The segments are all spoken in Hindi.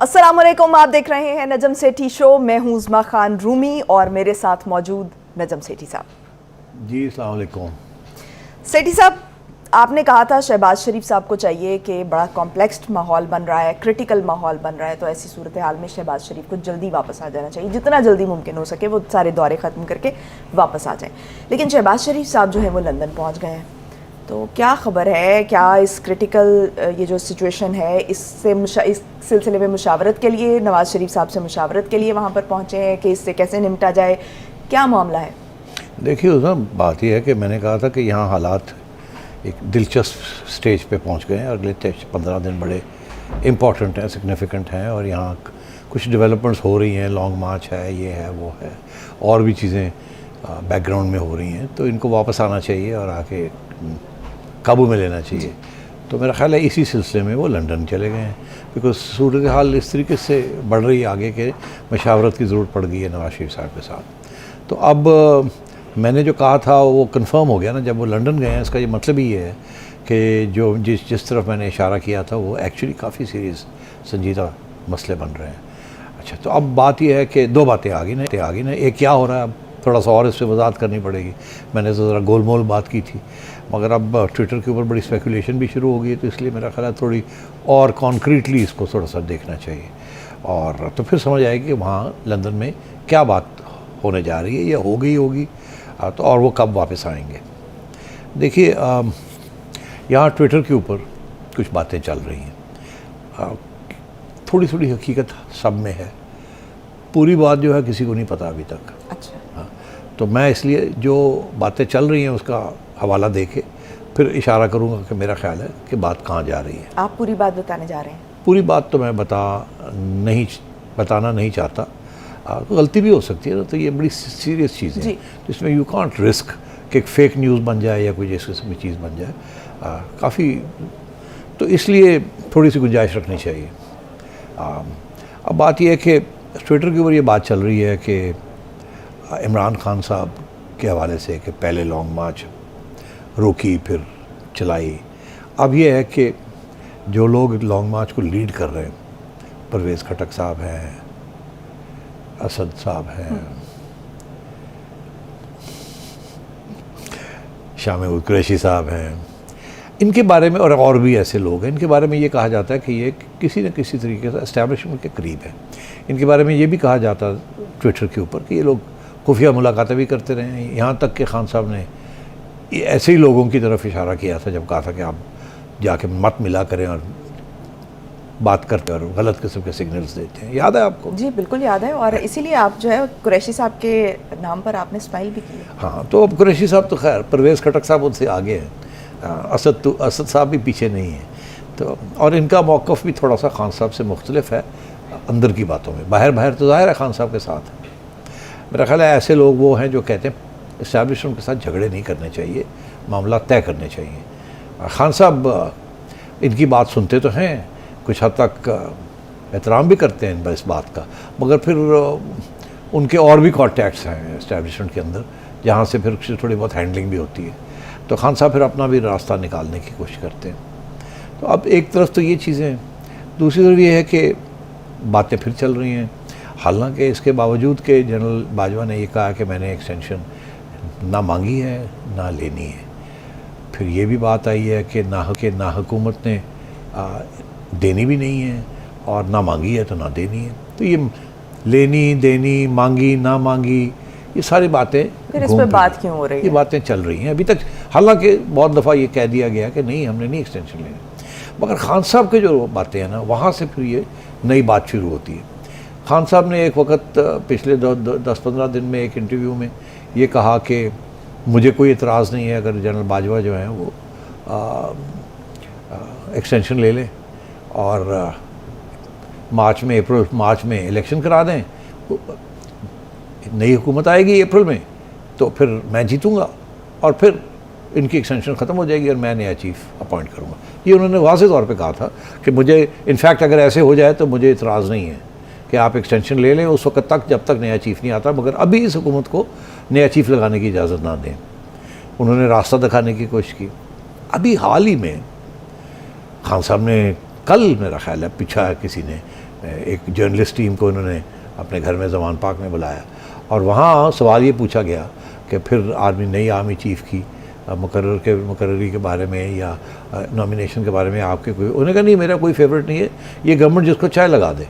अस्सलाम वालेकुम, आप देख रहे हैं नजम सेठी शो। मैं हूं उज़मा खान रूमी और मेरे साथ मौजूद नजम सेठी साहब। जी अस्सलाम वालेकुम। सेठी साहब, आपने कहा था शहबाज शरीफ साहब को चाहिए कि बड़ा कॉम्प्लेक्स माहौल बन रहा है, क्रिटिकल माहौल बन रहा है, तो ऐसी सूरत हाल में शहबाज शरीफ को जल्दी वापस आ जाना चाहिए, जितना जल्दी मुमकिन हो सके वो सारे दौरे ख़त्म करके वापस आ जाएं। लेकिन शहबाज शरीफ साहब जो है वो लंदन पहुँच गए हैं, तो क्या ख़बर है, क्या इस क्रिटिकल ये जो सिचुएशन है इससे इस सिलसिले में मुशावरत के लिए नवाज़ शरीफ साहब से मुशावरत के लिए वहाँ पर पहुँचे हैं कि इससे कैसे निपटा जाए, क्या मामला है? देखिए उसमें बात यह है कि मैंने कहा था कि यहाँ हालात एक दिलचस्प स्टेज पे पहुँच गए हैं। अगले 15 दिन बड़े इम्पॉर्टेंट हैं, सिग्निफिकेंट हैं और यहाँ कुछ डेवलपमेंट्स हो रही हैं, लॉन्ग मार्च है, ये है वो है, और भी चीज़ें बैकग्राउंड में हो रही हैं, तो इनको वापस आना चाहिए और आके काबू में लेना चाहिए। तो मेरा ख़्याल है इसी सिलसिले में वो लंदन चले गए हैं, बिकॉज सूरत हाल इस तरीके से बढ़ रही है आगे के मशावरत की ज़रूरत पड़ गई है नवाज़ शरीफ साहब के साथ। तो अब मैंने जो कहा था वो कंफर्म हो गया ना, जब वो लंदन गए हैं। इसका ये मतलब ही है कि जो जिस तरफ मैंने इशारा किया था वो एक्चुअली काफ़ी सीरियस संजीदा मसले बन रहे हैं। अच्छा, तो अब बात यह है कि दो बातें आ गई ना। एक क्या हो रहा है, अब थोड़ा सा और इस पर वजाहत करनी पड़ेगी। मैंने तो ज़रा गोलमोल बात की थी, मगर अब ट्विटर के ऊपर बड़ी स्पेकुलेशन भी शुरू हो गई है, तो इसलिए मेरा ख्याल है थोड़ी और कॉन्क्रीटली इसको थोड़ा सा देखना चाहिए, और तो फिर समझ आएगी कि वहाँ लंदन में क्या बात होने जा रही है या हो गई होगी, तो और वो कब वापस आएंगे। देखिए यहाँ ट्विटर के ऊपर कुछ बातें चल रही हैं, थोड़ी थोड़ी हकीकत सब में है, पूरी बात जो है किसी को नहीं पता अभी तक। अच्छा, हाँ, तो मैं इसलिए जो बातें चल रही हैं उसका हवाला दे के फिर इशारा करूंगा कि मेरा ख्याल है कि बात कहाँ जा रही है। आप पूरी बात बताने जा रहे हैं? पूरी बात तो मैं बताना नहीं चाहता, तो गलती भी हो सकती है ना, तो ये बड़ी सीरियस चीज़ है, तो इसमें यू कांट रिस्क कि एक फेक न्यूज़ बन जाए या कोई इस किस्म की चीज़ बन जाए, काफ़ी, तो इसलिए थोड़ी सी गुंजाइश रखनी चाहिए। अब बात यह है कि ट्विटर के ऊपर ये बात चल रही है कि इमरान खान साहब के हवाले से कि पहले लॉन्ग मार्च रोकी फिर चलाई। अब ये है कि जो लोग लॉन्ग मार्च को लीड कर रहे हैं, परवेज़ खटक साहब हैं, असद साहब हैं, शाह महमूद कुरैशी साहब हैं, इनके बारे में और भी ऐसे लोग हैं, इनके बारे में ये कहा जाता है कि ये किसी न किसी तरीके से एस्टैब्लिशमेंट के करीब है। इनके बारे में ये भी कहा जाता है ट्विटर के ऊपर कि ये लोग खुफिया मुलाकातें भी करते रहे हैं। यहाँ तक कि खान साहब ने ऐसे ही लोगों की तरफ इशारा किया था जब कहा था कि आप जाके मत मिला करें और बात करते और गलत किस्म के सिग्नल्स देते हैं। याद है आपको? जी बिल्कुल याद है, और इसीलिए आप जो है कुरैशी साहब के नाम पर आपने स्माइल भी की। हाँ, तो अब कुरैशी साहब तो खैर, परवेज़ खटक साहब उनसे आगे हैं, असद साहब भी पीछे नहीं है, तो और इनका मौक़िफ़ भी थोड़ा सा खान साहब से मुख्तलिफ है अंदर की बातों में। बाहर तो ज़ाहिर है खान साहब के साथ है। मेरा ख्याल है ऐसे लोग वो हैं जो कहते हैं इस्टेब्लिशमेंट के साथ झगड़े नहीं करने चाहिए, मामला तय करने चाहिए। खान साहब इनकी बात सुनते तो हैं, कुछ हद तक एहतराम भी करते हैं इस बात का, मगर फिर उनके और भी कॉन्टैक्ट्स हैं इस्टेब्लिशमेंट के अंदर जहाँ से फिर थोड़ी बहुत हैंडलिंग भी होती है, तो खान साहब फिर अपना भी रास्ता निकालने की कोशिश करते हैं। तो अब एक तरफ तो ये चीज़ें, दूसरी तरफ ये है कि बातें फिर चल रही हैं, हालांकि इसके बावजूद कि जनरल बाजवा ने ये कहा कि मैंने एक्सटेंशन ना मांगी है ना लेनी है। फिर ये भी बात आई है कि ना हुकूमत ने देनी भी नहीं है और ना मांगी है तो ना देनी है। तो ये लेनी देनी मांगी ना मांगी ये सारी बातें फिर इस पर बात क्यों हो रही है? ये बातें चल रही हैं अभी तक। हालांकि बहुत दफ़ा ये कह दिया गया कि नहीं हमने नहीं एक्सटेंशन लेनी, मगर खान साहब के जो बातें हैं ना वहाँ से फिर ये नई बात शुरू होती है। खान साहब ने एक वक्त पिछले 10-15 दिन में एक इंटरव्यू में ये कहा कि मुझे कोई एतराज़ नहीं है अगर जनरल बाजवा जो हैं वो एक्सटेंशन ले लें और मार्च में इलेक्शन करा दें, नई हुकूमत आएगी अप्रैल में, तो फिर मैं जीतूँगा और फिर इनकी एक्सटेंशन ख़त्म हो जाएगी और मैं नया चीफ अपॉइंट करूँगा। ये उन्होंने वाज़ेह तौर पे कहा था कि मुझे इनफैक्ट अगर ऐसे हो जाए तो मुझे इतराज़ नहीं है कि आप एक्सटेंशन ले लें उस वक्त तक जब तक नया चीफ नहीं आता, मगर अभी इस हुकूमत को नया चीफ लगाने की इजाज़त ना दें। उन्होंने रास्ता दिखाने की कोशिश की। अभी हाल ही में खान साहब ने कल मेरा ख्याल है पूछा किसी ने एक जर्नलिस्ट टीम को उन्होंने अपने घर में जमान पार्क में बुलाया और वहाँ सवाल ये पूछा गया कि फिर नई आर्मी चीफ़ की मुकर्ररी के बारे में या नॉमिनेशन के बारे में आपके कोई, उन्होंने कहा नहीं मेरा कोई फेवरेट नहीं है, ये गवर्नमेंट जिसको चाहे लगा दे।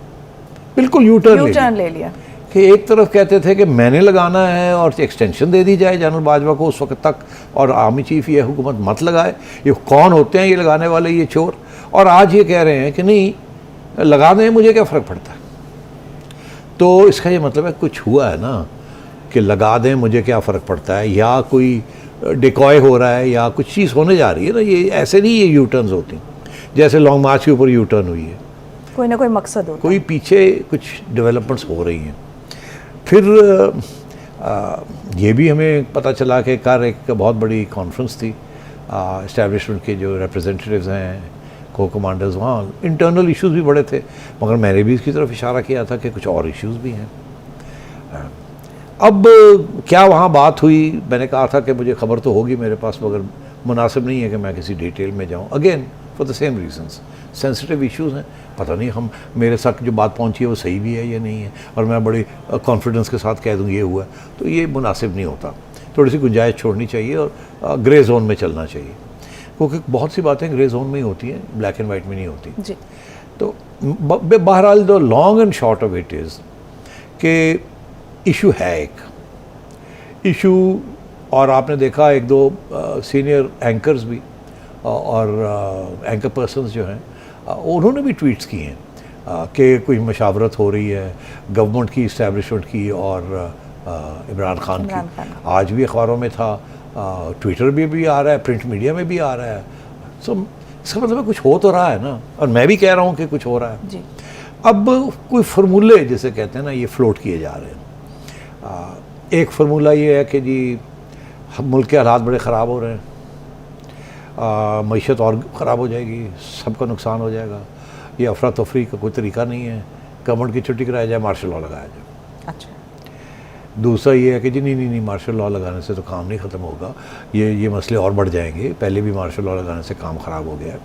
बिल्कुल यू टर्न ले लिया कि एक तरफ कहते थे कि मैंने लगाना है और एक्सटेंशन दे दी जाए जनरल बाजवा को उस वक्त तक, और आर्मी चीफ ये हुकूमत मत लगाए, ये कौन होते हैं ये लगाने वाले, ये चोर। और आज ये कह रहे हैं कि नहीं लगा दें, मुझे क्या फ़र्क पड़ता है। तो इसका ये मतलब है कुछ हुआ है ना कि लगा दें मुझे क्या फ़र्क पड़ता है, या कोई डिकॉय हो रहा है या कुछ चीज़ होने जा रही है ना। ये ऐसे नहीं ये यू टर्न्स होती, जैसे लॉन्ग मार्च के ऊपर यू टर्न हुई है, कोई ना कोई मकसद होता है, कोई पीछे कुछ डेवलपमेंट्स हो रही हैं। फिर ये भी हमें पता चला कि एक बहुत बड़ी कॉन्फ्रेंस थी, इस्टेब्लिशमेंट के जो रिप्रेजेंटेटिव्स हैं, को कमांडर्स, वहाँ इंटरनल इश्यूज भी बड़े थे, मगर मैंने भी इसकी तरफ इशारा किया था कि कुछ और इश्यूज भी हैं। अब क्या वहाँ बात हुई, मैंने कहा था कि मुझे खबर तो होगी मेरे पास, मगर मुनासिब नहीं है कि मैं किसी डिटेल में जाऊँ, again for the same reasons, sensitive issues हैं। पता नहीं हम मेरे साथ जो बात पहुंची है वो सही भी है या नहीं है, और मैं बड़ी कॉन्फिडेंस के साथ कह दूँ ये हुआ, तो ये मुनासिब नहीं होता। थोड़ी सी गुंजाइश छोड़नी चाहिए और ग्रे जोन में चलना चाहिए, क्योंकि बहुत सी बातें ग्रे जोन में ही होती हैं, ब्लैक एंड वाइट में नहीं होती जी। तो बहरहाल the long and short of it is कि इशू है एक इशू, और आपने देखा एक दो सीनियर एंकर्स भी और एंकर पर्सन्स जो हैं उन्होंने भी ट्वीट्स किए हैं कि कोई मशावरत हो रही है गवर्नमेंट की, इस्टेब्लिशमेंट की और इमरान खान की। आज भी अखबारों में था, ट्विटर भी आ रहा है, प्रिंट मीडिया में भी आ रहा है। सो इसका मतलब है कुछ हो तो रहा है ना, और मैं भी कह रहा हूँ कि कुछ हो रहा है जी। अब कोई फार्मूले जिसे कहते हैं ना, ये फ्लोट किए जा रहे हैं। एक फार्मूला ये है कि जी मुल्क के हालात बड़े ख़राब हो रहे हैं, मईशत और ख़राब हो जाएगी, सबका नुकसान हो जाएगा, ये अफरा तफरी का कोई तरीका नहीं है, गवर्नमेंट की छुट्टी कराया जाए, मार्शल लॉ लगाया जाए। अच्छा। दूसरा ये है कि जी नहीं मार्शल लॉ लगाने से तो काम नहीं ख़त्म होगा, ये मसले और बढ़ जाएंगे, पहले भी मार्शल लॉ लगाने से काम ख़राब हो गया।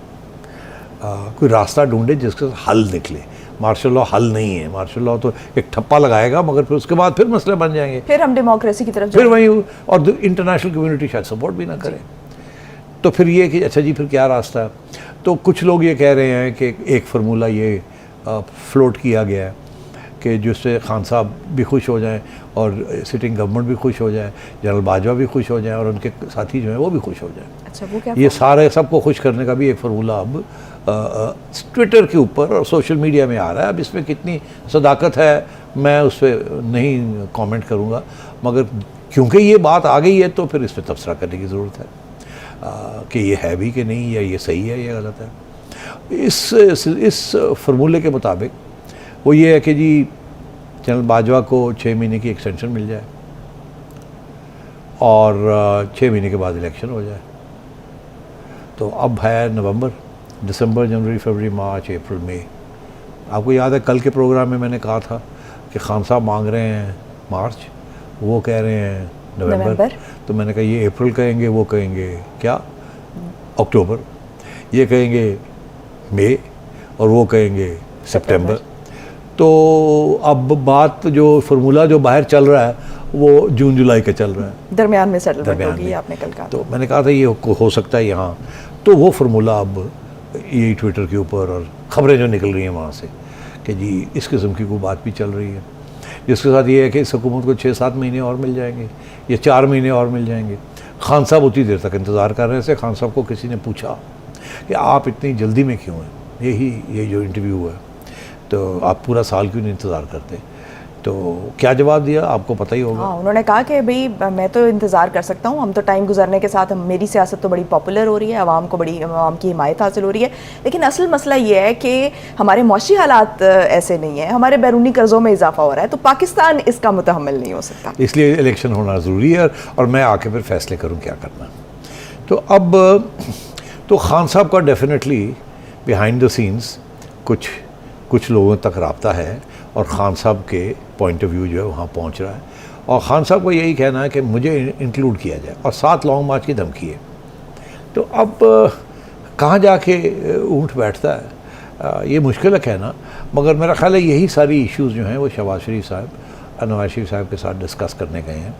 कोई रास्ता ढूंढे जिसके हल निकले। मार्शल लॉ हल नहीं है, मार्शल लॉ तो एक ठप्पा लगाएगा, मगर फिर उसके बाद फिर मसले बन जाएंगे, फिर हम डेमोक्रेसी की तरफ फिर वही, और इंटरनेशनल कम्युनिटी शायद सपोर्ट भी ना करे। तो फिर ये कि अच्छा जी फिर क्या रास्ता है। तो कुछ लोग ये कह रहे हैं कि एक फार्मूला ये फ्लोट किया गया है कि जिससे खान साहब भी खुश हो जाएं और सिटिंग गवर्नमेंट भी खुश हो जाए, जनरल बाजवा भी खुश हो जाएं और उनके साथी जो हैं वो भी खुश हो जाएं। अच्छा, वो क्या? ये सारे सबको खुश करने का भी एक फार्मूला अब ट्विटर के ऊपर और सोशल मीडिया में आ रहा है। अब इसमें कितनी सदाकत है मैं उस पर नहीं कमेंट करूँगा, मगर क्योंकि ये बात आ गई है तो फिर इस पर तबसरा करने की ज़रूरत है कि ये है भी कि नहीं, या ये सही है या गलत है। इस फार्मूले के मुताबिक वो ये है कि जी जनरल बाजवा को 6 महीने की एक्सटेंशन मिल जाए और 6 महीने के बाद इलेक्शन हो जाए। तो अब है नवंबर, दिसंबर, जनवरी, फरवरी, मार्च, अप्रैल, मई। आपको याद है कल के प्रोग्राम में मैंने कहा था कि खान साहब मांग रहे हैं मार्च, वो कह रहे हैं नवंबर। तो मैंने कहा ये अप्रैल कहेंगे, वो कहेंगे क्या अक्टूबर, ये कहेंगे मई और वो कहेंगे सितंबर। तो अब बात जो फार्मूला जो बाहर चल रहा है वो जून जुलाई का चल रहा है, दरमियान में सेटलमेंट होगी, आपने कल कहा। तो मैंने कहा था ये हो सकता है यहाँ। तो वो फार्मूला अब यही ट्विटर के ऊपर और ख़बरें जो निकल रही हैं वहाँ से कि जी इस किस्म की कोई बात भी चल रही है, जिसके साथ ये है कि इस हुकूमत को 6-7 महीने और मिल जाएंगे या 4 महीने और मिल जाएंगे। खान साहब उतनी देर तक इंतज़ार कर रहे थे। खान साहब को किसी ने पूछा कि आप इतनी जल्दी में क्यों हैं, ये जो इंटरव्यू हुआ है, तो आप पूरा साल क्यों नहीं इंतज़ार करते। तो क्या जवाब दिया आपको पता ही होगा। हाँ, उन्होंने कहा कि भाई मैं तो इंतज़ार कर सकता हूँ, हम तो टाइम गुजरने के साथ मेरी सियासत तो बड़ी पॉपुलर हो रही है, आवाम की हिमायत हासिल हो रही है, लेकिन असल मसला ये है कि हमारे मौशी हालात ऐसे नहीं है, हमारे बैरूनी कर्ज़ों में इजाफा हो रहा है, तो पाकिस्तान इसका मुतहम्मिल नहीं हो सकता, इसलिए इलेक्शन होना ज़रूरी है और मैं आके फिर फैसले करूँ क्या करना। तो अब तो खान साहब का डेफिनेटली बिहाइंड द सीन्स कुछ लोगों तक राब्ता है और ख़ान साहब के पॉइंट ऑफ व्यू जो है वहाँ पहुँच रहा है, और ख़ान साहब को यही कहना है कि मुझे इंक्लूड किया जाए, और 7 लॉन्ग मार्च की धमकी है। तो अब कहाँ जाके ऊँट बैठता है, ये मुश्किल है कहना, मगर मेरा ख्याल है यही सारी इश्यूज़ जो हैं वो शहबाज शरीफ साहब नवाज शरीफ साहब के साथ डिस्कस करने गए हैं,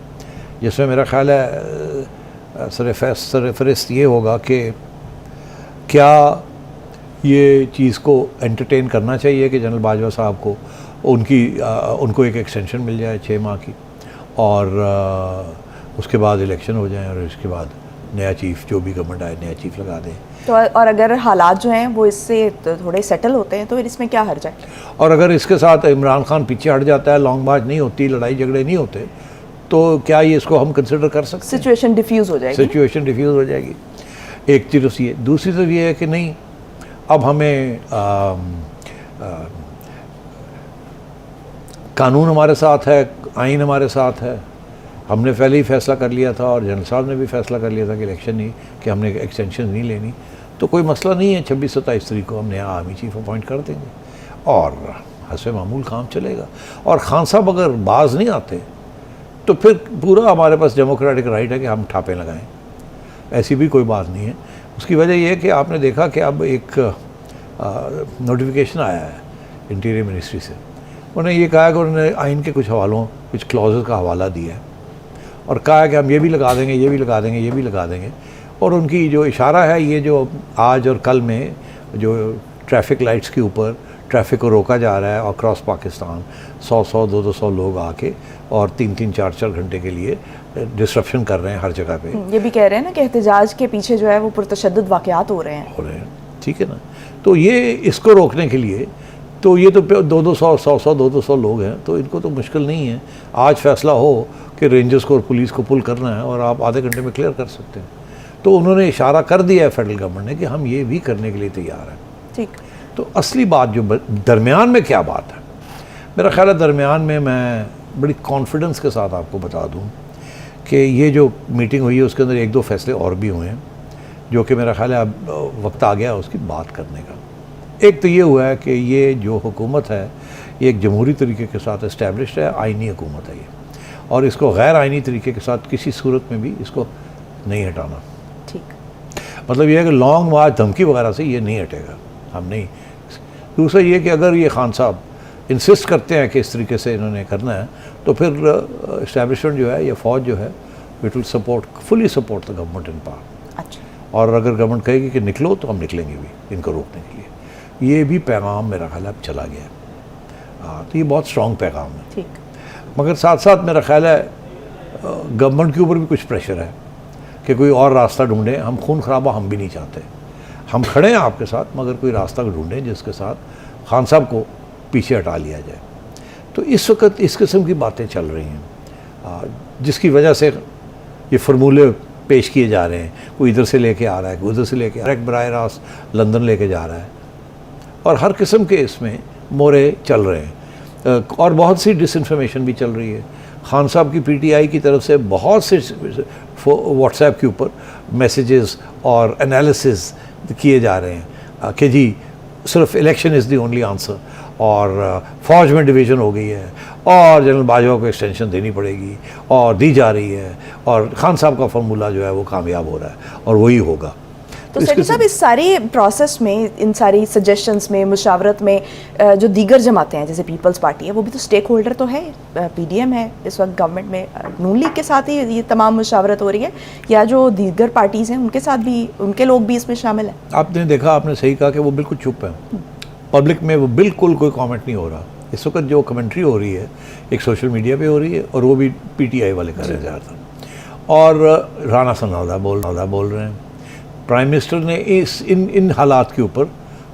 जिसमें मेरा ख्याल है सरफहरिस्त ये होगा कि क्या ये चीज़ को एंटरटेन करना चाहिए कि जनरल बाजवा साहब को उनको एक एक्सटेंशन मिल जाए 6 माह की, और उसके बाद इलेक्शन हो जाए और इसके बाद नया चीफ, जो भी गवर्नमेंट आए, नया चीफ लगा दें। तो और अगर हालात जो हैं वो इससे थोड़े सेटल होते हैं तो फिर इसमें क्या हर्ज है? और अगर इसके साथ इमरान खान पीछे हट जाता है, लॉन्ग मार्च नहीं होती, लड़ाई झगड़े नहीं होते, तो क्या ये इसको हम कंसिडर कर सकते हैं? सिचुएशन डिफ्यूज़ हो जाएगी। सिचुएशन डिफ्यूज़ हो जाएगी। एक तरफ ये, दूसरी तरफ ये है कि नहीं, अब हमें कानून हमारे साथ है, आइन हमारे साथ है, हमने पहले ही फैसला कर लिया था और जनरल साहब ने भी फैसला कर लिया था कि इलेक्शन नहीं, कि हमने एक्सटेंशन नहीं लेनी, तो कोई मसला नहीं है। 26-27 तारीख को हम नया आर्मी चीफ अपॉइंट कर देंगे और हस्बे मामूल काम चलेगा। और खान साहब अगर बाज नहीं आते तो फिर पूरा हमारे पास डेमोक्रेटिक राइट है कि हम ठापे लगाएं, ऐसी भी कोई बात नहीं है। उसकी वजह यह है कि आपने देखा कि अब एक नोटिफिकेशन आया है इंटीरियर मिनिस्ट्री से, उन्होंने ये कहा कि उन्होंने आइन के कुछ हवालों, कुछ क्लॉजेस का हवाला दिया है और कहा है कि हम ये भी लगा देंगे, ये भी लगा देंगे, ये भी लगा देंगे। और उनकी जो इशारा है, ये जो आज और कल में जो ट्रैफिक लाइट्स के ऊपर ट्रैफिक को रोका जा रहा है और क्रॉस पाकिस्तान 100-100, 200 लोग आके और 3-3, 4-4 घंटे के लिए डिस्ट्रप्शन कर रहे हैं हर जगह पे। ये भी कह रहे हैं ना कि एहतजाज के पीछे जो है वो पुरतशद्दुद वाक़यात हो रहे हैं। ठीक है ना, तो ये इसको रोकने के लिए तो ये तो 200, 100, 200 लोग हैं, तो इनको तो मुश्किल नहीं है। आज फैसला हो कि रेंजर्स को और पुलिस को पुल करना है और आप आधे घंटे में क्लियर कर सकते हैं, तो उन्होंने इशारा कर दिया है फेडरल गवर्नमेंट ने कि हम ये भी करने के लिए तैयार हैं। ठीक। तो असली बात जो दरमियान में क्या बात है, मेरा ख्याल है दरमियान में मैं बड़ी कॉन्फिडेंस के साथ आपको बता दूं कि ये जो मीटिंग हुई है उसके अंदर 1-2 फैसले और भी हुए हैं जो कि मेरा ख्याल है अब वक्त आ गया उसकी बात करने का। एक तो ये हुआ है कि ये जो हुकूमत है ये एक जमहूरी तरीके के साथ इस्टेब्लिश्ड है, आइनी हुकूमत है ये, और इसको गैर आइनी तरीके के साथ किसी सूरत में भी इसको नहीं हटाना। ठीक। मतलब ये है कि लॉन्ग मार्च धमकी वगैरह से ये नहीं हटेगा, हम नहीं। दूसरा ये कि अगर ये खान साहब इंसिस्ट करते हैं कि इस तरीके से इन्होंने करना है, तो फिर इस्टेब्लिशमेंट जो है, ये फ़ौज जो है, it will support, fully support the government in power. अच्छा। और अगर गवर्नमेंट कहेगी कि निकलो तो हम निकलेंगे भी इनको रोकने के लिए। ये भी पैगाम मेरा ख्याल है अब चला गया है। हाँ, तो ये बहुत स्ट्रॉन्ग पैगाम है। ठीक। मगर साथ साथ मेरा ख्याल है गवर्नमेंट के ऊपर भी कुछ प्रेशर है कि कोई और रास्ता ढूंढें। हम खून खराबा हम भी नहीं चाहते, हम खड़े हैं आपके साथ, मगर कोई रास्ता ढूंढें जिसके साथ खान साहब को पीछे हटा लिया जाए। तो इस वक्त इस किस्म की बातें चल रही हैं जिसकी वजह से ये फार्मूले पेश किए जा रहे हैं। कोई इधर से लेके आ रहा है, कोई उधर से लेके डायरेक्ट बराह रास्त लंदन लेके जा रहा है, और हर किस्म के इसमें मोरे चल रहे हैं और बहुत सी डिसइंफॉर्मेशन भी चल रही है। खान साहब की पीटीआई की तरफ से बहुत से व्हाट्सएप के ऊपर मैसेजेस और एनालिसिस किए जा रहे हैं कि जी सिर्फ election is the only answer, और फ़ौज में डिवीज़न हो गई है और जनरल बाजवा को एक्सटेंशन देनी पड़ेगी और दी जा रही है, और खान साहब का फार्मूला जो है वो कामयाब हो रहा है और वही होगा। तो सेठी साहब, इस सारी प्रोसेस में, इन सारी सजेशंस में, मुशावरत में जो दीगर जमातें हैं जैसे पीपल्स पार्टी है, वो भी तो स्टेक होल्डर तो है, पीडीएम है इस वक्त गवर्नमेंट में, नून लीग के साथ ही ये तमाम मुशावरत हो रही है, या जो दीगर पार्टीज़ हैं उनके साथ भी, उनके लोग भी इसमें शामिल हैं? आपने देखा, आपने सही कहा कि वो बिल्कुल चुप है, पब्लिक में वो बिल्कुल कोई कमेंट नहीं हो रहा। इस वक्त जो कमेंट्री हो रही है एक सोशल मीडिया पे हो रही है, और वो भी पीटीआई वाले कर रहे हैं ज़्यादातर, और राना सनाउल्लाह बोल रहे हैं। प्राइम मिनिस्टर ने इन हालात के ऊपर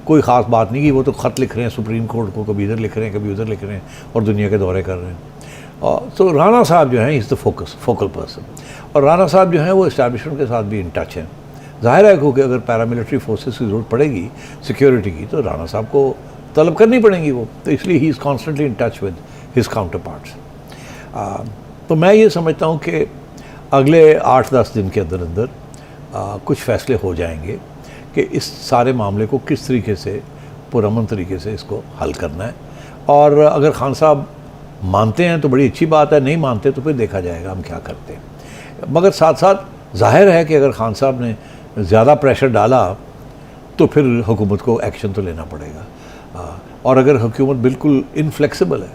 कोई ख़ास बात नहीं की, वो तो ख़त लिख रहे हैं सुप्रीम कोर्ट को, कभी इधर लिख रहे हैं, कभी उधर लिख रहे हैं, और दुनिया के दौरे कर रहे हैं। तो राना साहब जो हैं इज़ द फोकल पर्सन, और राना साहब जो हैं वो इस्टेब्लिशमेंट के साथ भी इन टच हैं। ज़ाहिर है क्योंकि अगर पैरामिलिट्री फोर्सेस की ज़रूरत पड़ेगी सिक्योरिटी की, तो राना साहब को तलब करनी पड़ेंगी वो, तो इसलिए he is constantly in touch with his counter parts. तो मैं ये समझता हूँ कि अगले 8-10 दिन के अंदर अंदर कुछ फैसले हो जाएंगे कि इस सारे मामले को किस तरीके से पुरअमन तरीके से इसको हल करना है। और अगर खान साहब मानते हैं तो बड़ी अच्छी बात है, नहीं मानते तो फिर देखा जाएगा हम क्या करते हैं। मगर साथ साथ जाहिर है कि अगर खान साहब ने ज़्यादा प्रेशर डाला तो फिर हुकूमत को एक्शन तो लेना पड़ेगा। और अगर हुकूमत बिल्कुल इनफ्लेक्सिबल है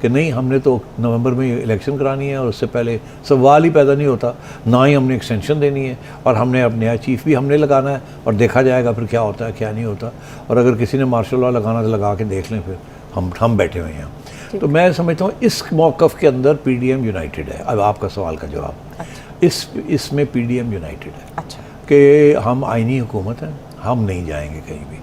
कि नहीं हमने तो नवंबर में इलेक्शन करानी है और उससे पहले सवाल ही पैदा नहीं होता, ना ही हमने एक्सटेंशन देनी है और हमने अब नया चीफ भी हमने लगाना है और देखा जाएगा फिर क्या होता है क्या नहीं होता, और अगर किसी ने मार्शल लॉ लगाना तो लगा के देख लें, फिर हम बैठे हुए हैं यहाँ। तो मैं समझता हूँ इस मौक़िफ़ के अंदर पीडीएम यूनाइटेड है। अब आपका सवाल का जवाब, इसमें पीडीएम यूनाइटेड है कि हम आईनी हुकूमत हैं, हम नहीं जाएंगे कहीं भी।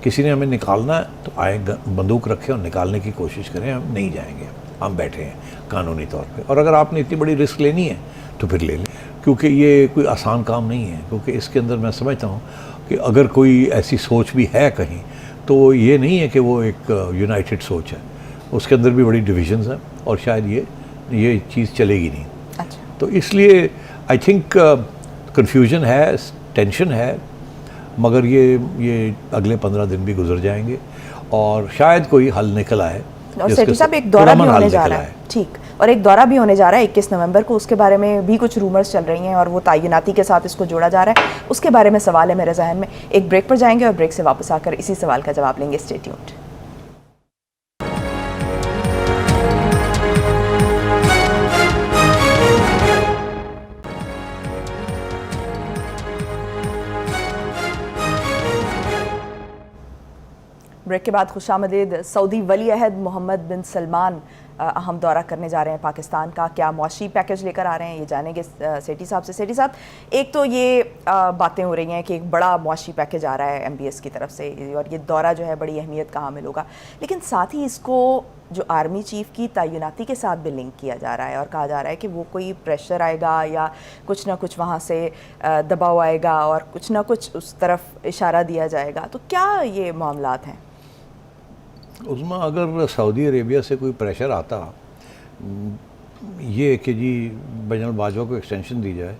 किसी ने हमें निकालना है तो आए बंदूक रखें और निकालने की कोशिश करें, हम नहीं जाएंगे, हम बैठे हैं कानूनी तौर पे। और अगर आपने इतनी बड़ी रिस्क लेनी है तो फिर ले लें, क्योंकि ये कोई आसान काम नहीं है। क्योंकि इसके अंदर मैं समझता हूँ कि अगर कोई ऐसी सोच भी है कहीं तो ये नहीं है कि वो एक यूनाइटेड सोच है, उसके अंदर भी बड़ी डिविजन्स हैं और शायद ये चीज़ चलेगी नहीं। तो इसलिए आई थिंक कन्फ्यूजन है, टेंशन है, मगर ये अगले 15 दिन भी गुजर जाएंगे और शायद कोई हल निकल आए। और सेठी साहब एक दौरा भी होने जा रहा है, ठीक, और एक दौरा भी होने जा रहा है 21 नवंबर को, उसके बारे में भी कुछ रूमर्स चल रही हैं और वो तैनाती के साथ इसको जोड़ा जा रहा है, उसके बारे में सवाल है मेरे जहन में। एक ब्रेक पर जाएंगे और ब्रेक से वापस आकर इसी सवाल का जवाब लेंगे। Stay tuned. ब्रेक के बाद खुशामदीद। सऊदी वली अहद मोहम्मद बिन सलमान अहम दौरा करने जा रहे हैं पाकिस्तान का, क्या मुआशी पैकेज लेकर आ रहे हैं ये जानेंगे सेठी साहब से। सेठी साहब, एक तो ये बातें हो रही हैं कि एक बड़ा मुआशी पैकेज आ रहा है MBS की तरफ से और ये दौरा जो है बड़ी अहमियत का हामिल होगा, लेकिन साथ ही इसको जो आर्मी चीफ़ की तैनाती के साथ भी लिंक किया जा रहा है और कहा जा रहा है कि वो कोई प्रेशर आएगा या कुछ ना कुछ वहाँ से दबाव आएगा और कुछ ना कुछ उस तरफ इशारा दिया जाएगा। तो क्या ये मामलात हैं? उसमें अगर सऊदी अरेबिया से कोई प्रेशर आता ये कि जी बैनुल बाजवा को एक्सटेंशन दी जाए,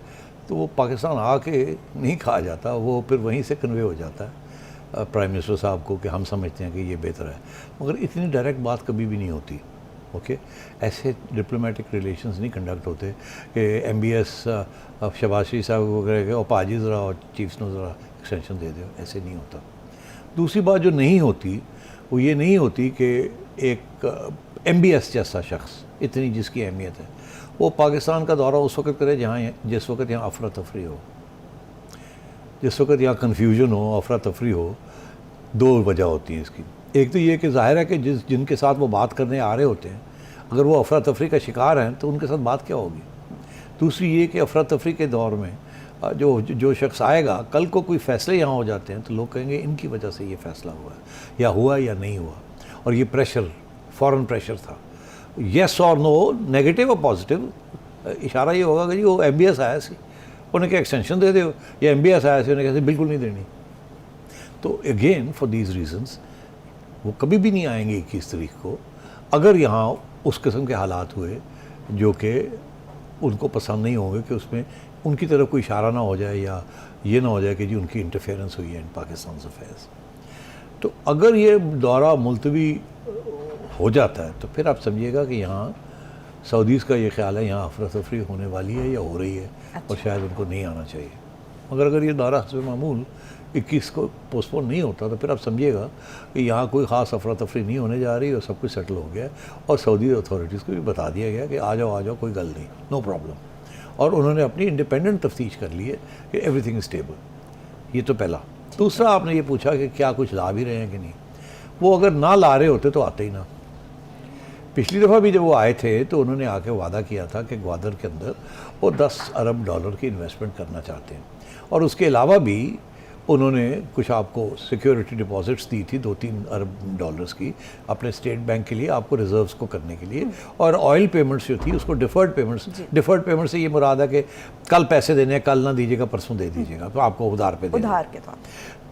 तो वो पाकिस्तान आके नहीं कहा जाता, वो फिर वहीं से कन्वे हो जाता है प्राइम मिनिस्टर साहब को कि हम समझते हैं कि ये बेहतर है, मगर इतनी डायरेक्ट बात कभी भी नहीं होती। ओके, ऐसे डिप्लोमेटिक रिलेशंस नहीं कंडक्ट होते कि MBS शहबाज शरीफ साहब वगैरह के और पाजी ज़रा और चीफ्स ने ज़रा एक्सटेंशन दे दो, ऐसे नहीं होता। दूसरी बात जो नहीं होती वो ये नहीं होती कि एक MBS जैसा शख्स, इतनी जिसकी अहमियत है, वो पाकिस्तान का दौरा उस वक्त करे जिस वक्त यहाँ अफरा तफरी हो, जिस वक्त यहाँ कन्फ्यूजन हो, अफरा तफरी हो। दो वजह होती हैं इसकी। एक तो ये कि जाहिर है कि जिनके साथ वो बात करने आ रहे होते हैं, अगर वो अफरा तफरी का शिकार हैं तो उनके साथ बात क्या होगी। दूसरी ये कि अफरा तफरी के दौर में जो शख्स आएगा, कल को कोई फ़ैसले यहाँ हो जाते हैं तो लोग कहेंगे इनकी वजह से ये फ़ैसला हुआ है या हुआ या नहीं हुआ। और ये प्रेशर, फ़ॉरेन प्रेशर था, येस और नो, नेगेटिव और पॉजिटिव। इशारा ये होगा कि जी वो MBS आया सी, उन्हें क्या एक्सटेंशन दे दो, या MBS आया सी, उन्हें कहते बिल्कुल नहीं देनी। तो अगेन फॉर दीज रीजंस वो कभी भी नहीं आएंगे 21 तारीख को, अगर यहाँ उस किस्म के हालात हुए जो कि उनको पसंद नहीं होंगे, कि उसमें उनकी तरफ कोई इशारा ना हो जाए या ये ना हो जाए कि जी उनकी इंटरफेरेंस हुई है इन पाकिस्तान अफेयर्स। तो अगर ये दौरा मुलतवी हो जाता है तो फिर आप समझिएगा कि यहाँ सऊदीज़ का ये ख्याल है यहाँ अफरा तफरी होने वाली है या हो रही है, और शायद उनको नहीं आना चाहिए। मगर अगर ये दौरा हस्ब मामूल 21 को पोस्टपोन नहीं होता तो फिर आप समझिएगा कि यहाँ कोई ख़ास अफरा तफरी नहीं होने जा रही और सब कुछ सेटल हो गया है, और सऊदी अथॉरिटीज़ को भी बता दिया गया कि आ जाओ कोई गल नहीं, नो प्रॉब्लम। और उन्होंने अपनी इंडिपेंडेंट तफ्तीश कर ली है कि एवरीथिंग इज स्टेबल। ये तो पहला। दूसरा, आपने ये पूछा कि क्या कुछ ला भी रहे हैं कि नहीं। वो अगर ना ला रहे होते तो आते ही ना। पिछली दफ़ा भी जब वो आए थे तो उन्होंने आके वादा किया था कि ग्वादर के अंदर वो $10 अरब की इन्वेस्टमेंट करना चाहते हैं, और उसके अलावा भी उन्होंने कुछ आपको सिक्योरिटी डिपॉजिट्स दी थी $2-3 अरब की अपने स्टेट बैंक के लिए, आपको रिजर्व्स को करने के लिए, और ऑयल पेमेंट्स जो थी उसको डिफ़र्ड पेमेंट से ये मुराद है कि कल पैसे देने हैं, कल ना दीजिएगा परसों दे दीजिएगा, तो आपको उधार पे उधार के तौर।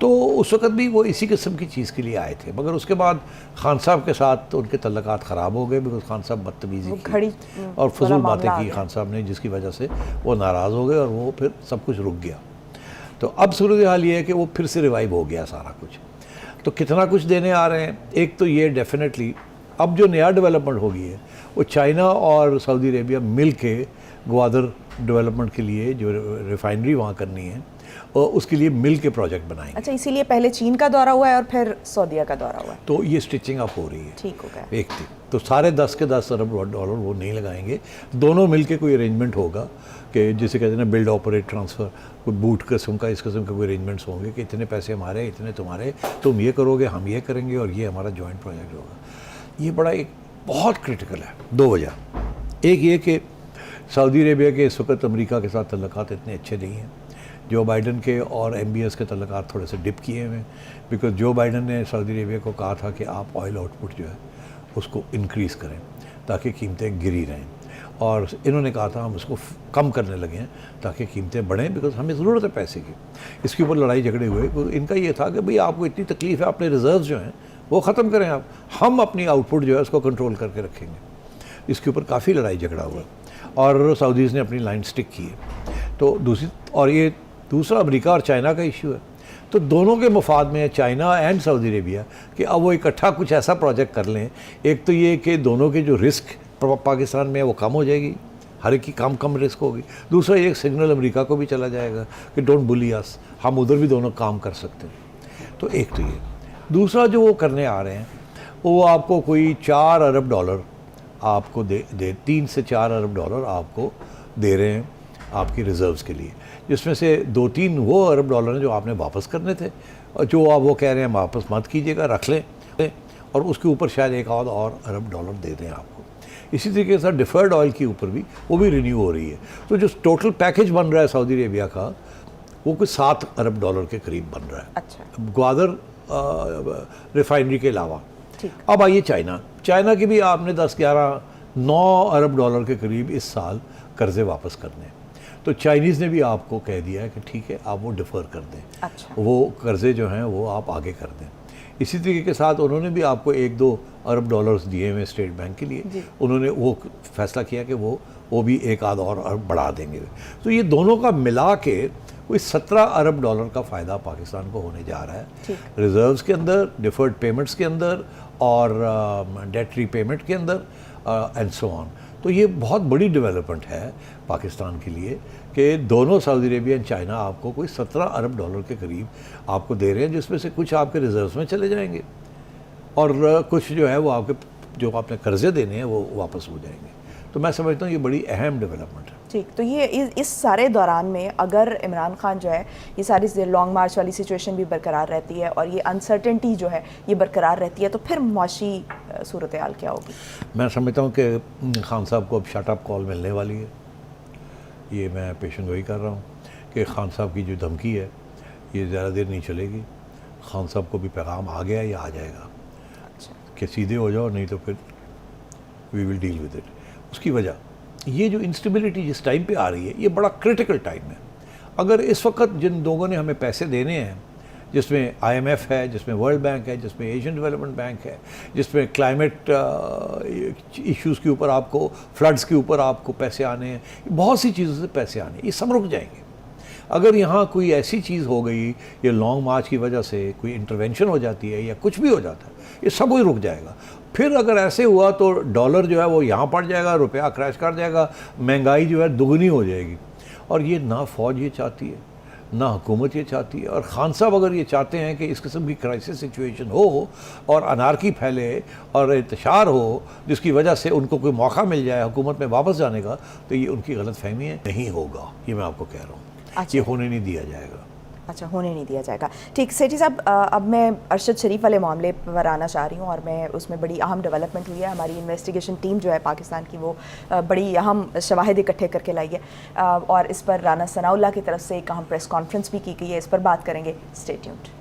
तो उस वक्त भी वो इसी किस्म की चीज़ के लिए आए थे, मगर उसके बाद खान साहब के साथ तो उनके तल्लकात ख़राब हो गए, बिकॉज खान साहब बदतमीज़ी की और फजूल बातें की खान साहब ने, जिसकी वजह से वो नाराज़ हो गए और वो फिर सब कुछ रुक गया। तो अब सूरत हाल ये है कि वो फिर से रिवाइव हो गया सारा कुछ। तो कितना कुछ देने आ रहे हैं, एक तो ये डेफिनेटली अब जो नया डेवलपमेंट होगी है वो चाइना और सऊदी अरेबिया मिल के ग्वादर डेवलपमेंट के लिए जो रिफाइनरी वहाँ करनी है और उसके लिए मिल के प्रोजेक्ट बनाएंगे। अच्छा, इसीलिए पहले चीन का दौरा हुआ है और फिर सऊदीया का दौरा हुआ है। तो ये स्टिचिंग अप हो रही है। ठीक हो गया। एक थी तो सारे 10 के 10 अरब डॉलर वो नहीं लगाएंगे, दोनों मिलके कोई अरेंजमेंट होगा कि जिसे कहते हैं ना बिल्ड ऑपरेट ट्रांसफ़र, कोई बूट किस्म का इस किस्म के कोई अरेंजमेंट्स होंगे कि इतने पैसे हमारे, इतने तुम्हारे, तुम ये करोगे, हम ये करेंगे और ये हमारा जॉइंट प्रोजेक्ट होगा। ये बड़ा एक बहुत क्रिटिकल है, दो वजह। एक ये कि सऊदी अरेबिया के इस वक्त अमेरिका के साथ तल्लुकात इतने अच्छे नहीं हैं। जो बाइडन के और MBS के तल्लुकात थोड़े से डिप किए हुए हैं, बिकॉज जो बाइडन ने सऊदी अरेबिया को कहा था कि आप ऑयल आउटपुट जो है उसको इंक्रीज़ करें ताकि कीमतें गिरी रहें, और इन्होंने कहा था हम उसको कम करने लगे हैं ताकि कीमतें बढ़ें, बिकॉज हमें ज़रूरत है पैसे की। इसके ऊपर लड़ाई झगड़े हुए। इनका ये था कि भाई आपको इतनी तकलीफ़ है, अपने रिजर्व जो हैं वो ख़त्म करें आप, हम अपनी आउटपुट जो है उसको कंट्रोल करके रखेंगे। इसके ऊपर काफ़ी लड़ाई झगड़ा हुआ और सऊदीज़ ने अपनी लाइन स्टिक की है। तो ये दूसरा अमेरिका और चाइना का इशू है। तो दोनों के मुफाद में है, चाइना एंड सऊदी अरेबिया, कि अब वो इकट्ठा कुछ ऐसा प्रोजेक्ट कर लें। एक तो ये कि दोनों के जो रिस्क पाकिस्तान में है वो कम हो जाएगी, हर एक की कम रिस्क होगी। दूसरा एक सिग्नल अमेरिका को भी चला जाएगा कि डोंट बुली अस, हम उधर भी दोनों काम कर सकते हैं। तो एक तो ये। दूसरा जो वो करने आ रहे हैं वो आपको कोई 4 अरब डॉलर आपको दे 3 से 4 अरब डॉलर आपको दे रहे हैं आपकी रिज़र्व्स के लिए, जिसमें से 2-3 वो अरब डॉलर हैं जो आपने वापस करने थे, और जो आप वो कह रहे हैं वापस मत कीजिएगा, रख लें, और उसके ऊपर शायद एक और अरब डॉलर दे दें आपको। इसी तरीके से डिफर्ड ऑयल के ऊपर भी वो भी रिन्यू हो रही है। तो जो टोटल पैकेज बन रहा है सऊदी अरेबिया का वो कुछ 7 अरब डॉलर के करीब बन रहा है। अच्छा। ग्वादर रिफाइनरी के अलावा। अब आइए चाइना की भी आपने 9 अरब डॉलर के करीब इस साल कर्जे वापस करने हैं। तो चाइनीज़ ने भी आपको कह दिया है कि ठीक है आप वो डिफ़र कर दें। अच्छा। वो कर्जे जो हैं वो आप आगे कर दें। इसी तरीके के साथ उन्होंने भी आपको 1-2 अरब डॉलर्स दिए हुए स्टेट बैंक के लिए। उन्होंने वो फैसला किया कि वो भी 1-आध और अरब बढ़ा देंगे। तो ये दोनों का मिला के कोई 17 अरब डॉलर का फ़ायदा पाकिस्तान को होने जा रहा है, रिजर्व्स के अंदर, डिफर्ड पेमेंट्स के अंदर और डेट रीपेमेंट के अंदर एंड सो ऑन। तो ये बहुत बड़ी डेवलपमेंट है पाकिस्तान के लिए कि दोनों सऊदी अरेबिया और चाइना आपको कोई 17 अरब डॉलर के करीब आपको दे रहे हैं, जिसमें से कुछ आपके रिजर्व्स में चले जाएंगे और कुछ जो है वो आपके जो आपने कर्जे देने हैं वो वापस हो जाएंगे। तो मैं समझता हूँ ये बड़ी अहम डेवलपमेंट है। ठीक, तो ये इस सारे दौरान में अगर इमरान खान जो है ये सारी लॉन्ग मार्च वाली सिचुएशन भी बरकरार रहती है और ये अनसर्टेनिटी जो है ये बरकरार रहती है, तो फिर मुआशी सूरत हाल क्या होगी? मैं समझता हूँ कि खान साहब को अब शट अप कॉल मिलने वाली है। ये मैं पेशन गोई कर रहा हूँ कि खान साहब की जो धमकी है ये ज़्यादा देर नहीं चलेगी। खान साहब को भी पैगाम आ गया या आ जाएगा। अच्छा। कि सीधे हो जाओ, नहीं तो फिर we will deal with it. उसकी वजह ये जो इंस्टेबिलिटी जिस टाइम पे आ रही है ये बड़ा क्रिटिकल टाइम है। अगर इस वक्त जिन लोगों ने हमें पैसे देने हैं, जिसमें IMF है, जिसमें वर्ल्ड बैंक है, जिसमें एशियन डेवलपमेंट बैंक है, जिसमें क्लाइमेट इश्यूज़ के ऊपर आपको, फ्लड्स के ऊपर आपको पैसे आने हैं, बहुत सी चीज़ों से पैसे आने हैं, ये सब रुक जाएंगे। अगर यहाँ कोई ऐसी चीज़ हो गई ये लॉन्ग मार्च की वजह से कोई इंटरवेंशन हो जाती है या कुछ भी हो जाता है, ये सब ही रुक जाएगा। फिर अगर ऐसे हुआ तो डॉलर जो है वो यहाँ पड़ जाएगा, रुपया क्रैश कर जाएगा, महंगाई जो है दुगनी हो जाएगी। और ये ना फ़ौज ये चाहती है ना हुकूमत ये चाहती है। और खान साहब अगर ये चाहते हैं कि इस किस्म की क्राइसिस सिचुएशन हो और अनारकी फैले और इंतशार हो जिसकी वजह से उनको कोई मौका मिल जाए हुकूमत में वापस जाने का, तो ये उनकी गलत फहमी है, नहीं होगा। ये मैं आपको कह रहा हूँ। अच्छा। ये होने नहीं दिया जाएगा। अच्छा, होने नहीं दिया जाएगा। ठीक, सेठी साहब, अब मैं अरशद शरीफ वाले मामले पर आना चाह रही हूँ और मैं उसमें बड़ी अहम डेवलपमेंट हुई है। हमारी इन्वेस्टिगेशन टीम जो है पाकिस्तान की वो बड़ी अहम शवाहिद इकट्ठे करके लाई है और इस पर राना सनाउल्लाह की तरफ से एक अहम प्रेस कॉन्फ्रेंस भी की गई है। इस पर बात करेंगे, स्टे ट्यून्ड।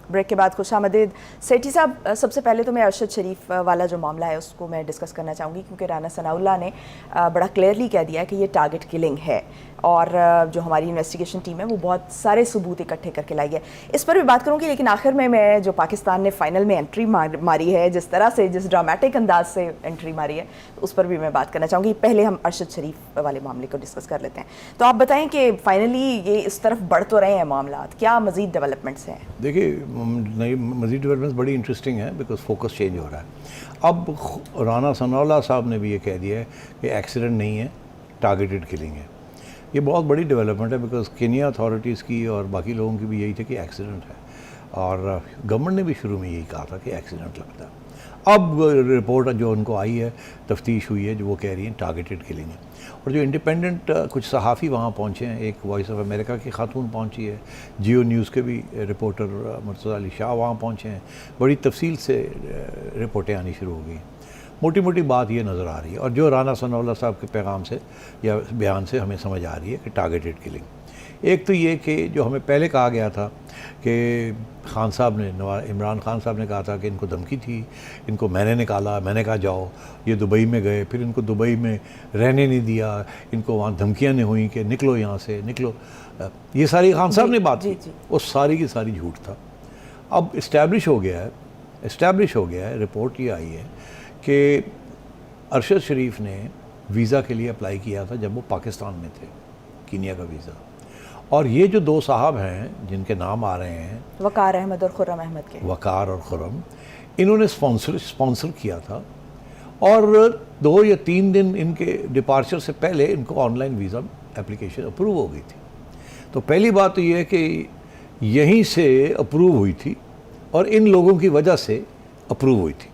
ब्रेक के बाद खुशामदीद। सेठी साहब, सबसे पहले तो मैं अरशद शरीफ वाला जो मामला है उसको मैं डिस्कस करना चाहूँगी, क्योंकि राना सनाउल्लाह ने बड़ा क्लियरली कह दिया कि ये टारगेट किलिंग है और जो हमारी इन्वेस्टिगेशन टीम है वो बहुत सारे सबूत इकट्ठे करके लाई है। इस पर भी बात करूँगी, लेकिन आखिर में मैं जो पाकिस्तान ने फाइनल में एंट्री मारी है, जिस तरह से, जिस ड्रामेटिक अंदाज से एंट्री मारी है, उस पर भी मैं बात करना चाहूँगी। पहले हम अरशद शरीफ वाले मामले को डिस्कस कर लेते हैं। तो आप बताएं कि फाइनली ये इस तरफ बढ़ तो रहे हैं मामला, क्या मज़ीद डेवलपमेंट्स हैं? देखिए, नई मज़ीद डेवलपमेंट्स बड़ी इंटरेस्टिंग है बिकॉज फोकस चेंज हो रहा है। अब राना सनाउल्लाह साहब ने भी ये कह दिया है कि एक्सीडेंट नहीं है, टारगेटेड किलिंग है। ये बहुत बड़ी डेवलपमेंट है बिकॉज केनिया अथॉरिटीज़ की और बाकी लोगों की भी यही थी कि एक्सीडेंट है, और गवर्नमेंट ने भी शुरू में यही कहा था कि एक्सीडेंट लगता है। अब रिपोर्ट जो उनको आई है, तफ्तीश हुई है, जो वो कह रही है टारगेटेड किलिंग है। और जो इंडिपेंडेंट कुछ सहाफ़ी वहाँ पहुँचे हैं, एक वॉइस ऑफ अमेरिका की खातून पहुँची है, जियो न्यूज़ के भी रिपोर्टर मुर्तज़ा अली शाह वहाँ पहुँचे हैं, बड़ी तफसील से रिपोर्टें आनी शुरू हो गई। मोटी मोटी बात ये नज़र आ रही है, और जो राना सनाउल्लाह साहब के पैगाम से या बयान से हमें समझ आ रही है कि टारगेटेड किलिंग। एक तो ये कि जो हमें पहले कहा गया था कि खान साहब ने, इमरान खान साहब ने कहा था कि इनको धमकी थी, इनको मैंने निकाला, मैंने कहा जाओ, ये दुबई में गए, फिर इनको दुबई में रहने नहीं दिया, इनको वहाँ धमकियाँ नहीं हुई कि निकलो यहाँ से, निकलो। ये सारी खान साहब ने बात की, वो सारी की सारी झूठ था। अब इस्टेब्लिश हो गया है, रिपोर्ट ये आई है कि अरशद शरीफ ने वीज़ा के लिए अप्लाई किया था जब वो पाकिस्तान में थे, कीनिया का वीज़ा। और ये जो दो साहब हैं जिनके नाम आ रहे हैं, वकार अहमद और खुर्रम अहमद के, वकार और खुर्रम, इन्होंने स्पॉन्सर किया था, और 2 या 3 दिन इनके डिपार्चर से पहले इनको ऑनलाइन वीज़ा एप्लीकेशन अप्रूव हो गई थी। तो पहली बात तो ये है कि यहीं से अप्रूव हुई थी और इन लोगों की वजह से अप्रूव हुई थी।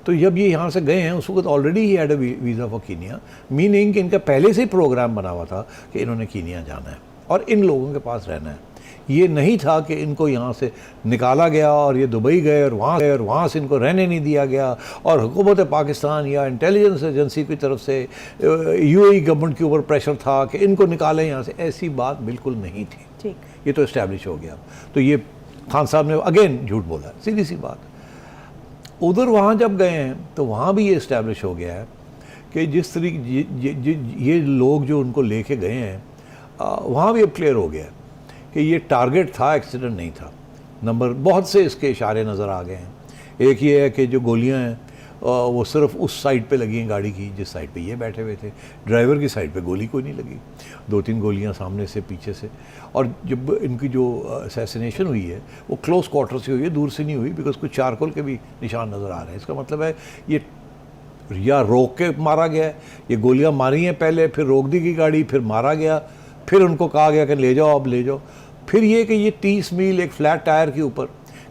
तो जब ये यहाँ से गए हैं उस वक्त already he had a visa for Kenya, meaning कि इनका पहले से ही प्रोग्राम बना हुआ था कि इन्होंने कीनिया जाना है और इन लोगों के पास रहना है। ये नहीं था कि इनको यहाँ से निकाला गया और ये दुबई गए और वहाँ से इनको रहने नहीं दिया गया और हुकूमत पाकिस्तान या इंटेलिजेंस एजेंसी की तरफ से यूएई गवर्नमेंट के ऊपर प्रेशर था कि इनको निकालें यहाँ से। ऐसी बात बिल्कुल नहीं थी। ठीक, ये तो इस्टेब्लिश हो गया। तो ये खान साहब ने अगेन झूठ बोला, सीधी सी बात। उधर वहाँ जब गए हैं तो वहाँ भी ये इस्टेब्लिश हो गया है कि जिस तरीके ये लोग जो उनको लेके गए हैं, वहाँ भी अब क्लियर हो गया कि ये टारगेट था, एक्सीडेंट नहीं था। नंबर बहुत से इसके इशारे नज़र आ गए हैं। एक ये है कि जो गोलियां हैं वो सिर्फ उस साइड पे लगी हैं गाड़ी की जिस साइड पे ये बैठे हुए थे, ड्राइवर की साइड पे गोली कोई नहीं लगी। 2-3 गोलियां सामने से, पीछे से। और जब इनकी जो असैसिनेशन हुई है वो क्लोज क्वार्टर से हुई है, दूर से नहीं हुई, बिकॉज कुछ चारकोल के भी निशान नज़र आ रहे हैं। इसका मतलब है ये या रोक के मारा गया है, ये गोलियाँ मारी हैं पहले, फिर रोक दी गई गाड़ी, फिर मारा गया, फिर उनको कहा गया कि ले जाओ, अब ले जाओ। फिर ये कि ये 30 मील एक फ्लैट टायर के ऊपर,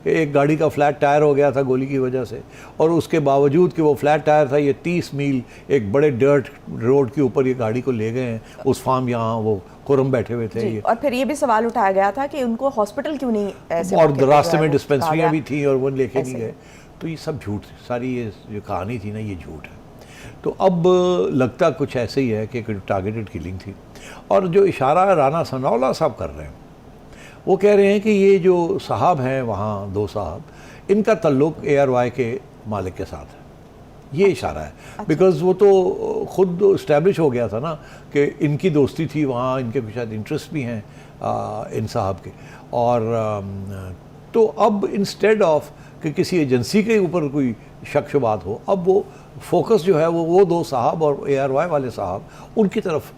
एक गाड़ी का फ्लैट टायर हो गया था गोली की वजह से, और उसके बावजूद कि वो फ्लैट टायर था, ये 30 मील एक बड़े डर्ट रोड के ऊपर ये गाड़ी को ले गए हैं उस फार्म, यहाँ वो खुर्रम बैठे हुए थे ये। और फिर ये भी सवाल उठाया गया था कि उनको हॉस्पिटल क्यों नहीं ऐसे, और रास्ते में डिस्पेंसरियाँ भी थी और वो लेके नहीं गए। तो ये सब झूठ, सारी ये जो कहानी थी ना, ये झूठ है। तो अब लगता कुछ ऐसे ही है कि टारगेटेड किलिंग थी। और जो इशारा राना सनाउल्लाह साहब कर रहे हैं, वो कह रहे हैं कि ये जो साहब हैं वहाँ 2 साहब, इनका ताल्लुक़ ARY के मालिक के साथ है। ये इशारा है। बिकॉज़ वो तो ख़ुद इस्टेब्लिश हो गया था ना कि इनकी दोस्ती थी वहाँ, इनके कुछ शायद इंटरेस्ट भी हैं इन साहब के। और तो अब इंस्टेड ऑफ कि किसी एजेंसी के ऊपर कोई शक शुबात हो, अब वो फोकस जो है वो 2 साहब और ARY वाले साहब, उनकी तरफ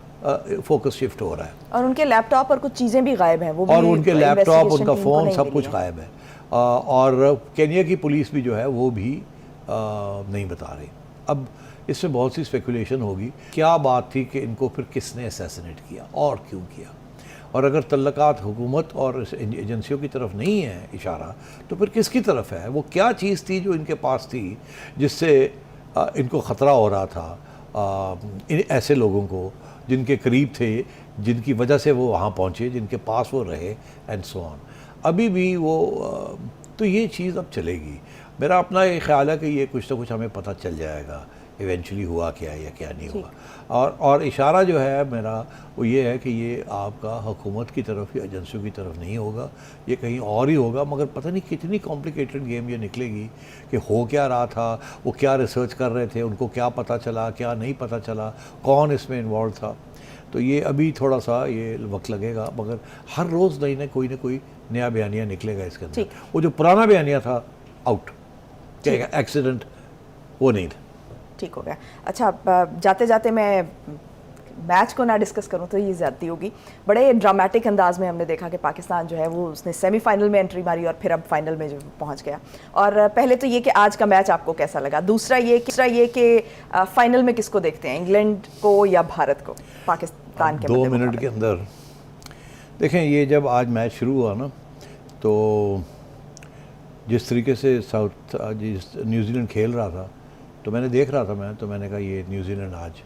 फोकस शिफ्ट हो रहा है। और उनके लैपटॉप और कुछ चीज़ें भी गायब हैं, वो भी, और उनके लैपटॉप, उनका फ़ोन, सब कुछ है। गायब है। और केनिया की पुलिस भी जो है वो भी नहीं बता रही। अब इसमें बहुत सी स्पेकुलेशन होगी, क्या बात थी कि इनको फिर किसने असैसिनेट किया और क्यों किया। और अगर तल्लकात हुकूमत और एजेंसियों की तरफ नहीं है इशारा, तो फिर किसकी तरफ है? वो क्या चीज़ थी जो इनके पास थी जिससे इनको ख़तरा हो रहा था इन ऐसे लोगों को जिनके करीब थे, जिनकी वजह से वो वहाँ पहुँचे, जिनके पास वो रहे, एंड सो ऑन। अभी भी वो तो ये चीज़ अब चलेगी। मेरा अपना ये ख्याल है कि ये कुछ ना कुछ हमें पता चल जाएगा इवेंचुअली हुआ क्या है या क्या नहीं हुआ। और इशारा जो है मेरा वो ये है कि ये आपका हुकूमत की तरफ या एजेंसियों की तरफ नहीं होगा, ये कहीं और ही होगा। मगर पता नहीं कितनी कॉम्प्लिकेटेड गेम ये निकलेगी कि हो क्या रहा था, वो क्या रिसर्च कर रहे थे, उनको क्या पता चला, क्या नहीं पता चला, कौन इसमें इन्वॉल्व था। तो ये अभी थोड़ा सा ये वक्त लगेगा, मगर हर रोज़ नई ना कोई नया बयानिया निकलेगा इसके अंदर। वो जो पुराना बयानिया था आउट, क्या एक्सीडेंट, वो नहीं था। ठीक हो गया। अच्छा, अब जाते जाते मैं मैच को ना डिस्कस करूं तो ये ज़्यादती होगी। बड़े ड्रामेटिक अंदाज में हमने देखा कि पाकिस्तान जो है वो उसने सेमीफाइनल में एंट्री मारी और फिर अब फाइनल में जो पहुंच गया। और पहले तो ये कि आज का मैच आपको कैसा लगा, दूसरा ये कि फाइनल में किसको देखते हैं, इंग्लैंड को या भारत को पाकिस्तान के? 2 मिनट के अंदर देखें, ये जब आज मैच शुरू हुआ ना, तो जिस तरीके से न्यूजीलैंड खेल रहा था, तो मैंने देख रहा था, तो मैंने कहा ये न्यूजीलैंड आज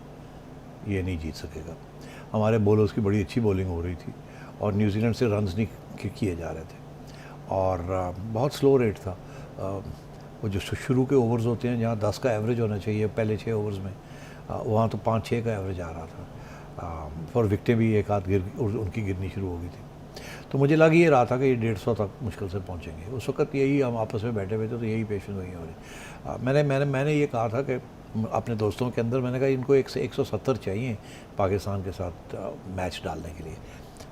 ये नहीं जीत सकेगा। हमारे बॉलर्स की बड़ी अच्छी बॉलिंग हो रही थी और न्यूजीलैंड से रन्स नहीं किए जा रहे थे और बहुत स्लो रेट था। वो जो शुरू के ओवर्स होते हैं जहाँ 10 का एवरेज होना चाहिए पहले 6 ओवर्स में, वहाँ तो 5-6 का एवरेज आ रहा था। और विकटें भी एक आध उनकी गिरनी शुरू हो गई थी। तो मुझे लग ये रहा था कि ये 150 तक मुश्किल से पहुँचेंगे। उस वक्त यही हम आपस में बैठे हुए थे, तो यही पेशन हुई हो रही। मैंने ये कहा था कि अपने दोस्तों के अंदर, मैंने कहा इनको 170 चाहिए पाकिस्तान के साथ मैच डालने के लिए,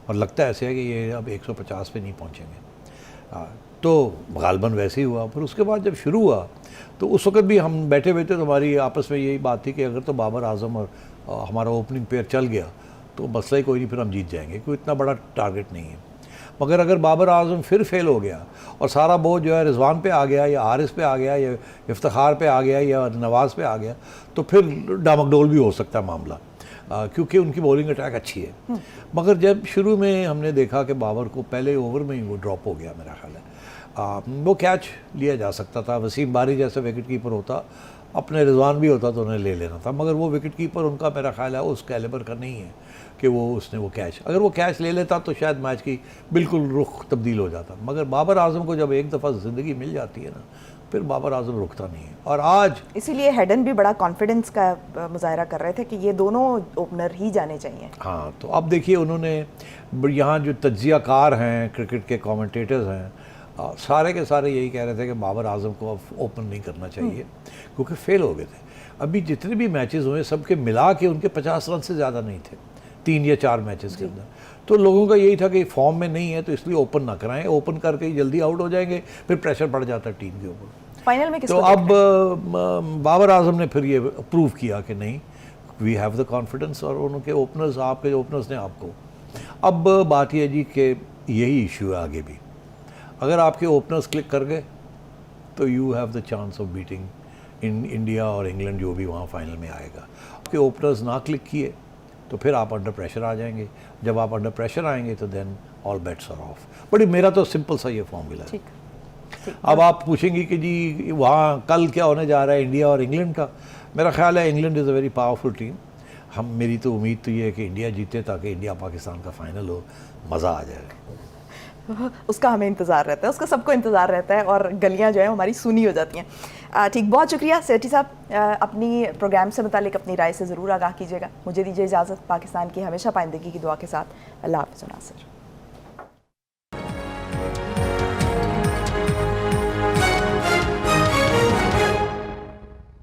और लगता ऐसे है कि ये अब 150 पे नहीं पहुँचेंगे। तो गालबन वैसे ही हुआ। फिर उसके बाद जब शुरू हुआ तो उस वक्त भी हम बैठे हुए थे, तो हमारी आपस में यही बात थी कि अगर तो बाबर आजम और हमारा ओपनिंग पेयर चल गया तो मसला ही कोई नहीं, फिर हम जीत जाएंगे, कोई इतना बड़ा टारगेट नहीं है। मगर अगर बाबर आजम फिर फेल हो गया और सारा बोझ जो है रिजवान पे आ गया या हारिस पे आ गया या इफ्तिखार पे आ गया या नवाज़ पे आ गया, तो फिर डामकडोल भी हो सकता है मामला, क्योंकि उनकी बॉलिंग अटैक अच्छी है। मगर जब शुरू में हमने देखा कि बाबर को पहले ओवर में ही वो ड्रॉप हो गया, मेरा ख्याल है वो कैच लिया जा सकता था। वसीम बारी जैसे विकेट कीपर होता, अपने रिजवान भी होता तो उन्हें ले लेना था, मगर वो विकेट कीपर उनका मेरा ख्याल है उस कैलिबर का नहीं है कि उसने वो कैच, अगर वो कैच ले लेता तो शायद मैच की बिल्कुल रुख तब्दील हो जाता। मगर बाबर आजम को जब एक दफ़ा ज़िंदगी मिल जाती है ना, फिर बाबर आजम रुकता नहीं है। और आज इसीलिए हेडन भी बड़ा कॉन्फिडेंस का मुजाहरा कर रहे थे कि ये दोनों ओपनर ही जाने चाहिए। हाँ, तो अब देखिए उन्होंने यहाँ जो तज्जियाकार हैं, क्रिकेट के कमेंटेटर्स हैं, सारे के सारे यही कह रहे थे कि बाबर आजम को अब ओपन नहीं करना चाहिए क्योंकि फेल हो गए थे। अभी जितने भी मैचेस हुए सबके मिला के उनके 50 रन से ज़्यादा नहीं थे 3 या 4 मैचेस के अंदर। तो लोगों का यही था कि फॉर्म में नहीं है तो इसलिए ओपन ना कराएं, ओपन करके ही जल्दी आउट हो जाएंगे, फिर प्रेशर बढ़ जाता है टीम के ऊपर। फाइनल में किसको तो अब बाबर आजम ने फिर ये प्रूव किया कि नहीं, वी हैव द कॉन्फिडेंस, और उनके ओपनर्स, आपके ओपनर्स ने आपको। अब बात यह जी कि यही इशू है आगे भी, अगर आपके ओपनर्स क्लिक कर गए तो you have the chance of beating in India और इंग्लैंड जो भी वहाँ फाइनल में आएगा। आपके ओपनर्स ना क्लिक किए तो फिर आप अंडर प्रेशर आ जाएंगे। जब आप अंडर प्रेशर आएंगे तो then all bets are off. बड़ी मेरा तो सिंपल सा ये फॉर्मूला है। अब आप पूछेंगी कि जी वहाँ कल क्या होने जा रहा है इंडिया और इंग्लैंड का। मेरा ख्याल है England is a very powerful team. मेरी तो उम्मीद तो ये है कि इंडिया जीते ताकि इंडिया पाकिस्तान का फाइनल हो, मज़ा आ जाए। उसका हमें इंतज़ार रहता है, उसका सबको इंतज़ार रहता है और गलियां जो है हमारी सूनी हो जाती हैं। ठीक, बहुत शुक्रिया सेठी साहब। अपनी प्रोग्राम से मुतालिक अपनी राय से ज़रूर आगाह कीजिएगा। मुझे दीजिए इजाज़त, पाकिस्तान की हमेशा पाइंदगी की दुआ के साथ। अल्लाह हाफ़िज़ नासिर।